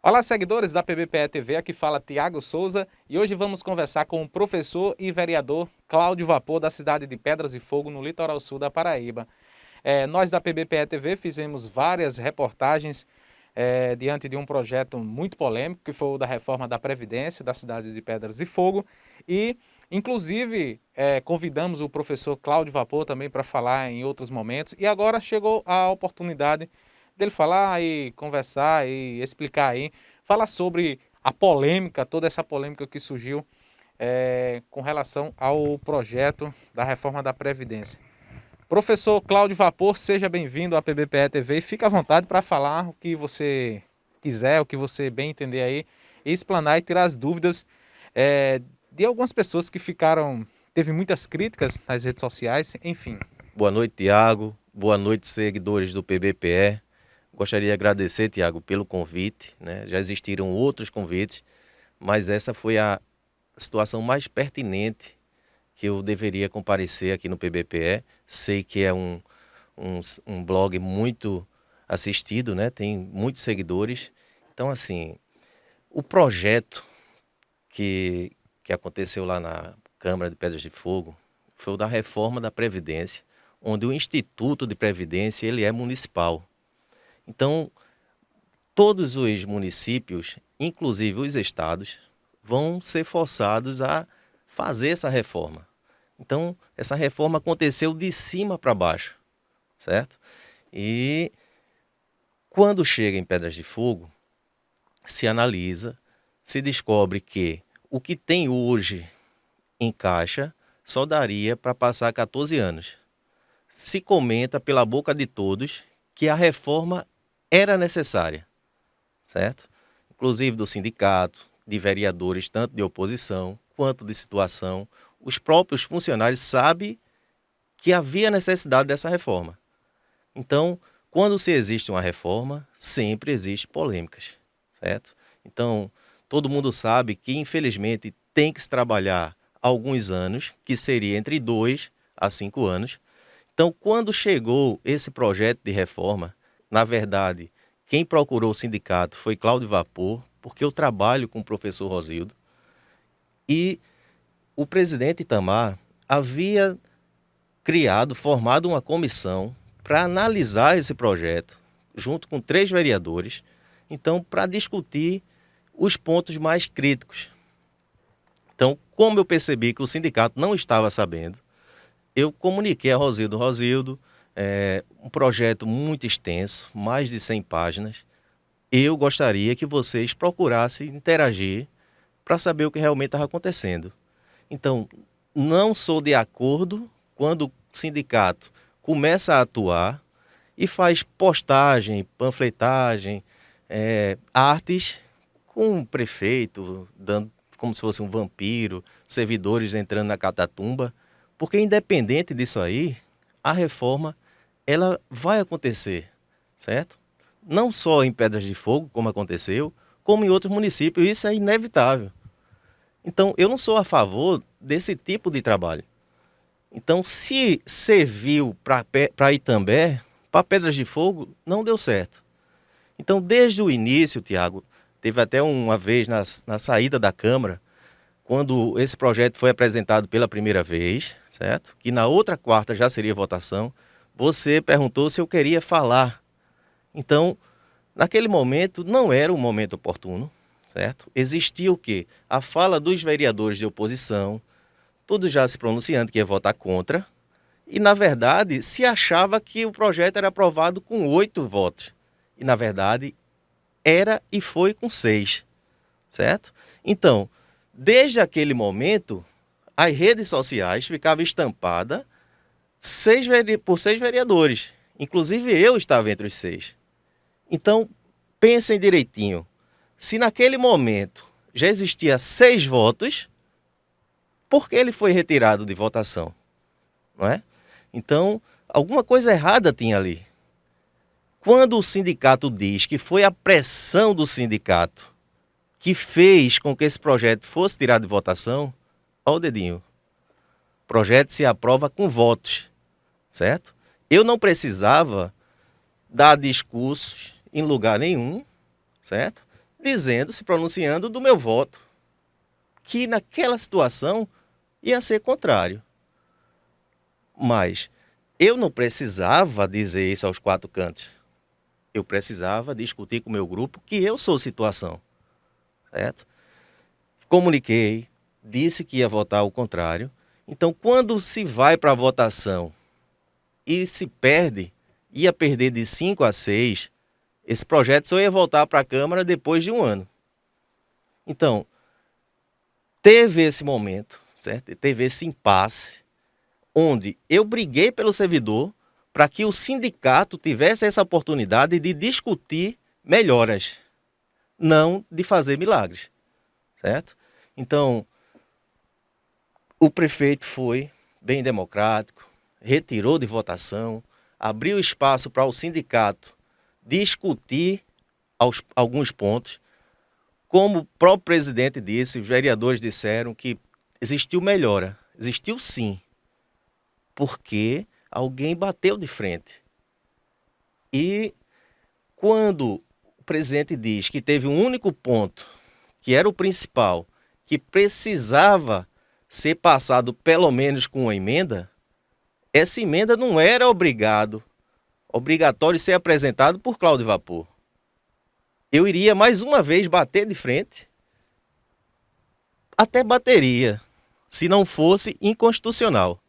Olá, seguidores da PBPE TV, aqui fala Tiago Souza e hoje vamos conversar com o professor e vereador Cláudio Vapor, da cidade de Pedras de Fogo, no litoral sul da Paraíba. Nós da PBPE TV fizemos várias reportagens diante de um projeto muito polêmico, que foi o da reforma da Previdência da cidade de Pedras de Fogo e, inclusive, convidamos o professor Cláudio Vapor também para falar em outros momentos e agora chegou a oportunidade dele falar e conversar e explicar aí, falar sobre a polêmica, toda essa polêmica que surgiu com relação ao projeto da reforma da Previdência. Professor Cláudio Vapor, seja bem-vindo à PBPE TV e fique à vontade para falar o que você quiser, o que você bem entender aí, e explanar e tirar as dúvidas de algumas pessoas que teve muitas críticas nas redes sociais, enfim. Boa noite, Tiago. Boa noite, seguidores do PBPE. Gostaria de agradecer, Tiago, pelo convite, né? Já existiram outros convites, mas essa foi a situação mais pertinente que eu deveria comparecer aqui no PBPE. Sei que é um blog muito assistido, né? Tem muitos seguidores. Então, assim, o projeto que aconteceu lá na Câmara de Pedras de Fogo foi o da reforma da Previdência, onde o Instituto de Previdência ele é municipal. Então, todos os municípios, inclusive os estados, vão ser forçados a fazer essa reforma. Então, essa reforma aconteceu de cima para baixo, certo? E quando chega em Pedras de Fogo, se analisa, se descobre que o que tem hoje em caixa só daria para passar 14 anos. Se comenta pela boca de todos que a reforma era necessária, certo? Inclusive do sindicato, de vereadores, tanto de oposição quanto de situação. Os próprios funcionários sabem que havia necessidade dessa reforma. Então, quando se existe uma reforma, sempre existe polêmicas, certo? Então, todo mundo sabe que, infelizmente, tem que se trabalhar alguns anos, que seria entre 2 a 5 anos. Então, quando chegou esse projeto de reforma, na verdade, quem procurou o sindicato foi Cláudio Vapor, porque eu trabalho com o professor Rosildo, e o presidente Itamar havia formado uma comissão para analisar esse projeto, junto com 3 vereadores, então, para discutir os pontos mais críticos. Então, como eu percebi que o sindicato não estava sabendo, eu comuniquei a Rosildo. Rosildo, um projeto muito extenso, mais de 100 páginas. Eu gostaria que vocês procurassem interagir para saber o que realmente estava acontecendo. Então, não sou de acordo quando o sindicato começa a atuar e faz postagem, panfletagem, artes com o prefeito, dando como se fosse um vampiro, servidores entrando na catatumba, porque independente disso aí, a reforma ela vai acontecer, certo? Não só em Pedras de Fogo, como aconteceu, como em outros municípios, isso é inevitável. Então, eu não sou a favor desse tipo de trabalho. Então, se serviu para Itambé, para Pedras de Fogo, não deu certo. Então, desde o início, Tiago, teve até uma vez na saída da Câmara, quando esse projeto foi apresentado pela primeira vez, certo? Que na outra quarta já seria votação, você perguntou se eu queria falar. Então, naquele momento, não era o momento oportuno, certo? Existia o quê? A fala dos vereadores de oposição, todos já se pronunciando que ia votar contra, e, na verdade, se achava que o projeto era aprovado com 8 votos. E, na verdade, era e foi com 6, certo? Então, desde aquele momento, as redes sociais ficavam estampadas por 6 vereadores. Inclusive, eu estava entre os 6. Então, pensem direitinho. Se naquele momento já existia 6 votos, por que ele foi retirado de votação? Não é? Então, alguma coisa errada tinha ali. Quando o sindicato diz que foi a pressão do sindicato que fez com que esse projeto fosse tirado de votação, olha o dedinho. O projeto se aprova com votos, certo? Eu não precisava dar discursos em lugar nenhum, certo? dizendo, se pronunciando do meu voto, que naquela situação ia ser contrário. Mas eu não precisava dizer isso aos quatro cantos. Eu precisava discutir com o meu grupo que eu sou situação, certo? Comuniquei, disse que ia votar ao contrário. Então, quando se vai para a votação e se perde, ia perder de 5 a 6, esse projeto só ia voltar para a Câmara depois de um ano. Então, teve esse momento, certo? Teve esse impasse, onde eu briguei pelo servidor para que o sindicato tivesse essa oportunidade de discutir melhoras, não de fazer milagres, certo? Então, o prefeito foi bem democrático, retirou de votação, abriu espaço para o sindicato discutir alguns pontos. Como o próprio presidente disse, os vereadores disseram que existiu melhora. Existiu sim, porque alguém bateu de frente. E quando o presidente diz que teve um único ponto, que era o principal, que precisava ser passado pelo menos com uma emenda, essa emenda não era obrigatório ser apresentado por Cláudio Vapor. Eu iria mais uma vez bater de frente, até bateria, se não fosse inconstitucional.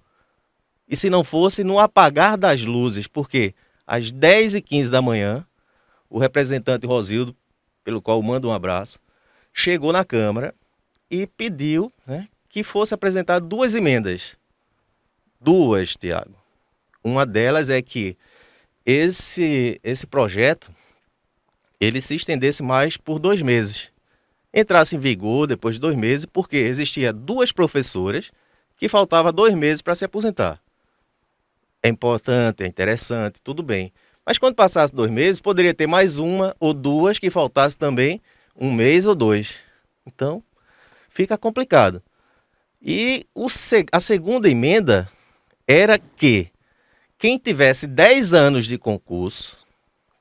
E se não fosse no apagar das luzes, porque às 10h15 da manhã, o representante Rosildo, pelo qual eu mando um abraço, chegou na Câmara e pediu, né, que fosse apresentado duas emendas. Duas, Tiago. Uma delas é que esse projeto ele se estendesse mais por 2 meses. Entrasse em vigor depois de 2 meses, porque existia 2 professoras que faltava 2 meses para se aposentar. É importante, é interessante, tudo bem. Mas quando passasse 2 meses, poderia ter mais uma ou duas que faltasse também 1 mês ou 2. Então, fica complicado. E a segunda emenda era que quem tivesse 10 anos de concurso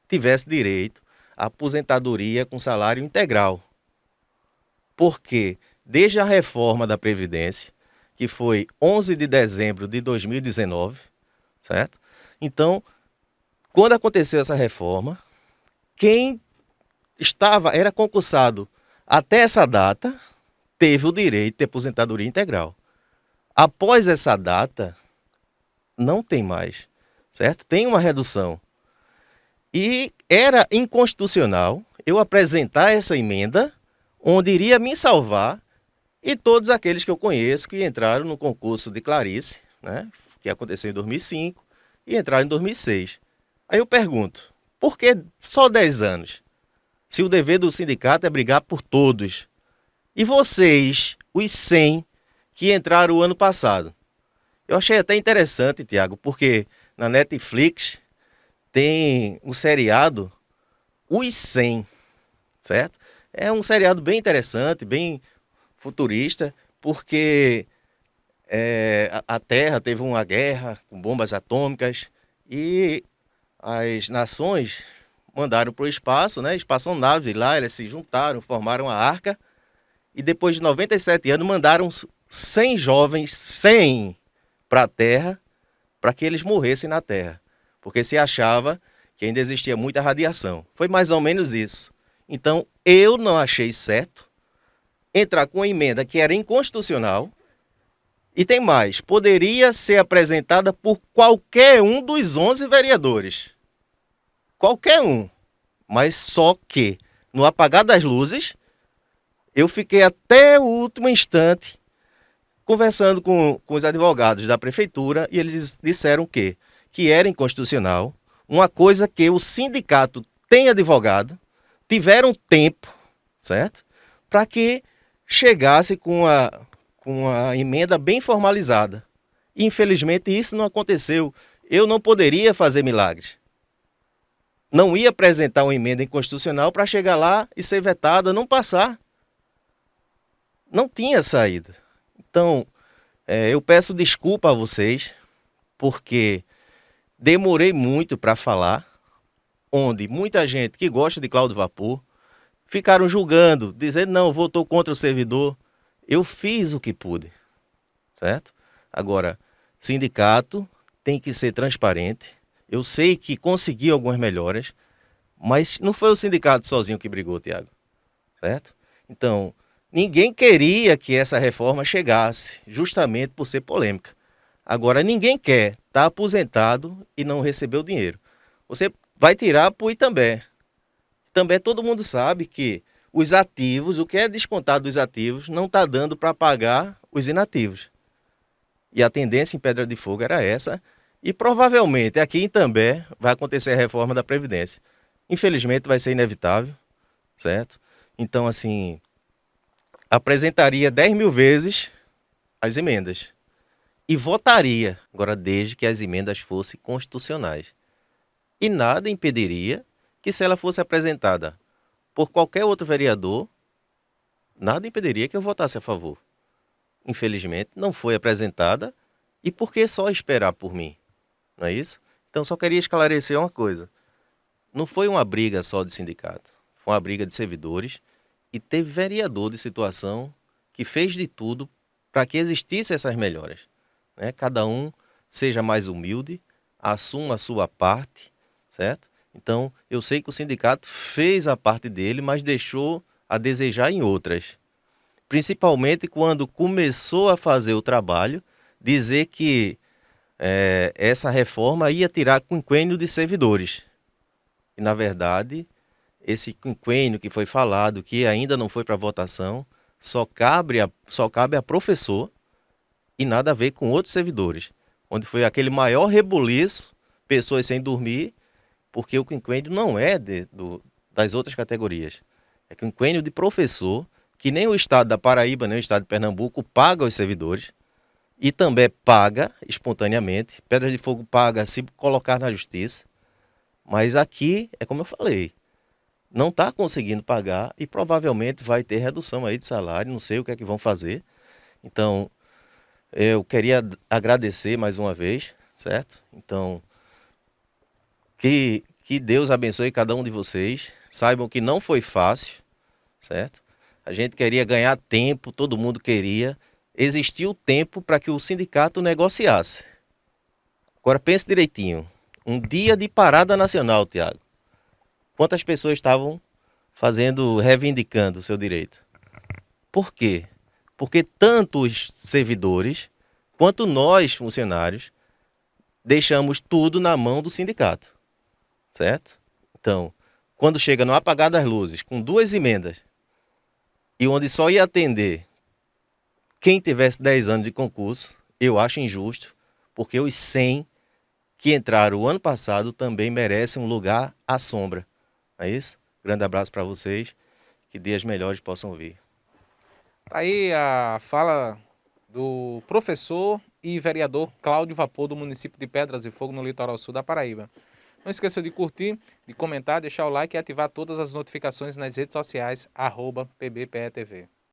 tivesse direito à aposentadoria com salário integral. Porque desde a reforma da Previdência, que foi 11 de dezembro de 2019, certo? Então, quando aconteceu essa reforma, quem era concursado até essa data teve o direito de aposentadoria integral. Após essa data, não tem mais, certo? Tem uma redução. E era inconstitucional eu apresentar essa emenda, onde iria me salvar e todos aqueles que eu conheço que entraram no concurso de Clarice, né, que aconteceu em 2005, e entraram em 2006. Aí eu pergunto, por que só 10 anos? Se o dever do sindicato é brigar por todos. E vocês, os 100 que entraram o ano passado? Eu achei até interessante, Tiago, porque na Netflix tem um seriado, Os 100, certo? É um seriado bem interessante, bem futurista, porque a Terra teve uma guerra com bombas atômicas e as nações mandaram para o espaço, né? Espaçonaves lá, eles se juntaram, formaram a Arca e depois de 97 anos mandaram 100 jovens, 100 para a Terra, para que eles morressem na Terra, porque se achava que ainda existia muita radiação. Foi mais ou menos isso. Então, eu não achei certo entrar com uma emenda que era inconstitucional e tem mais, poderia ser apresentada por qualquer um dos 11 vereadores. Qualquer um. Mas só que, no apagar das luzes, eu fiquei até o último instante conversando com os advogados da prefeitura e eles disseram que era inconstitucional, uma coisa que o sindicato tem advogado, tiveram tempo, certo? Para que chegasse com a emenda bem formalizada. E, infelizmente, isso não aconteceu. Eu não poderia fazer milagres. Não ia apresentar uma emenda inconstitucional para chegar lá e ser vetada, não passar. Não tinha saída. Então, eu peço desculpa a vocês, porque demorei muito para falar, onde muita gente que gosta de Cláudio Vapor ficaram julgando, dizendo, não, votou contra o servidor. Eu fiz o que pude, certo? Agora, sindicato tem que ser transparente. Eu sei que consegui algumas melhoras, mas não foi o sindicato sozinho que brigou, Tiago, certo? Então, ninguém queria que essa reforma chegasse, justamente por ser polêmica. Agora, ninguém quer estar aposentado e não receber o dinheiro. Você vai tirar para o Itambé. Também todo mundo sabe que os ativos, o que é descontado dos ativos, não está dando para pagar os inativos. E a tendência em Pedra de Fogo era essa. E provavelmente aqui em També vai acontecer a reforma da Previdência. Infelizmente vai ser inevitável, certo? Então, assim, apresentaria 10 mil vezes as emendas. E votaria, agora desde que as emendas fossem constitucionais. E nada impediria que, se ela fosse apresentada por qualquer outro vereador, nada impediria que eu votasse a favor. Infelizmente, não foi apresentada. E por que só esperar por mim? Não é isso? Então, só queria esclarecer uma coisa. Não foi uma briga só de sindicato. Foi uma briga de servidores. E teve vereador de situação que fez de tudo para que existissem essas melhoras, né? Cada um seja mais humilde, assuma a sua parte, certo? Então, eu sei que o sindicato fez a parte dele, mas deixou a desejar em outras. Principalmente quando começou a fazer o trabalho, dizer que essa reforma ia tirar quinquênio de servidores. E, na verdade, esse quinquênio que foi falado, que ainda não foi para votação, só cabe a professor e nada a ver com outros servidores. Onde foi aquele maior rebuliço, pessoas sem dormir, porque o quinquênio não é das outras categorias. É quinquênio de professor, que nem o estado da Paraíba, nem o estado de Pernambuco paga os servidores, e também paga espontaneamente. Pedra de Fogo paga se colocar na justiça, mas aqui, é como eu falei, não está conseguindo pagar e provavelmente vai ter redução aí de salário, não sei o que é que vão fazer. Então, eu queria agradecer mais uma vez, certo? Então, que Deus abençoe cada um de vocês. Saibam que não foi fácil, certo? A gente queria ganhar tempo, todo mundo queria. Existiu tempo para que o sindicato negociasse. Agora pense direitinho. Um dia de parada nacional, Tiago. Quantas pessoas estavam reivindicando o seu direito? Por quê? Porque tanto os servidores quanto nós, funcionários, deixamos tudo na mão do sindicato, certo? Então, quando chega no apagar das luzes, com 2 emendas, e onde só ia atender quem tivesse 10 anos de concurso, eu acho injusto, porque os 100 que entraram o ano passado também merecem um lugar à sombra. Não é isso? Grande abraço para vocês, que dias melhores possam vir. Aí a fala do professor e vereador Cláudio Vapor, do município de Pedras e Fogo, no litoral sul da Paraíba. Não esqueça de curtir, de comentar, deixar o like e ativar todas as notificações nas redes sociais, @PBPETV.